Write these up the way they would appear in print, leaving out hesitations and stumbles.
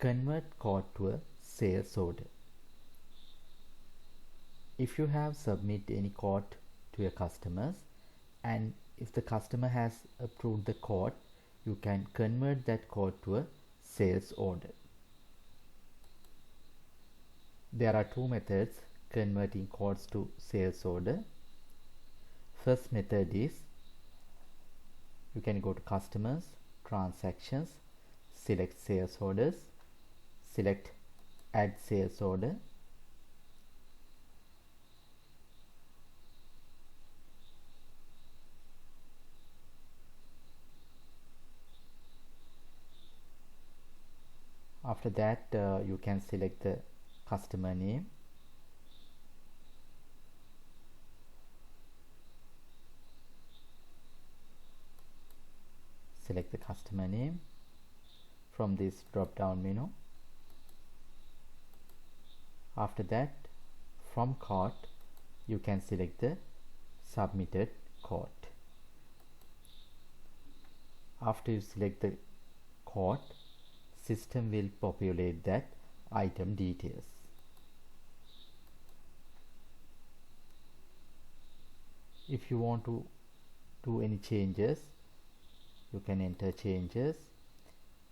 Convert code to a sales order. If you have submit any code to your customers, and if the customer has approved the code, you can convert that code to a sales order. There are two methods converting codes to sales order. First method is you can go to customers, transactions, select sales orders, select add sales order. After that you can select the customer name, select the customer name from this drop down menu. After that, from cart you can select the submitted cart. After you select the cart, system will populate that item details. If you want to do any changes, you can enter changes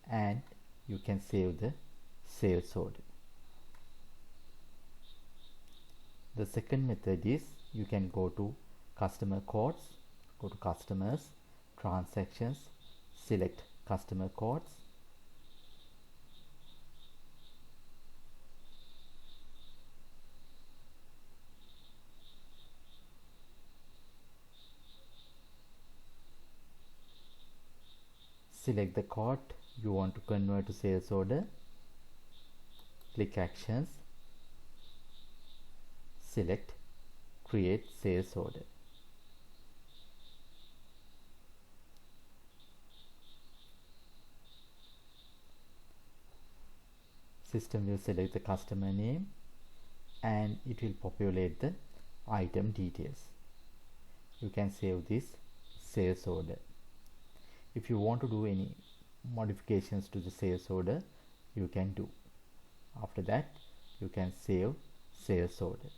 and you can save the sales order. The second method is you can go to customer codes, go to customers, transactions, select customer codes, select the code you want to convert to sales order, click actions, select create sales order. System will select the customer name and it will populate the item details. You can save this sales order. If you want to do any modifications to the sales order, you can do. After that, you can save sales order.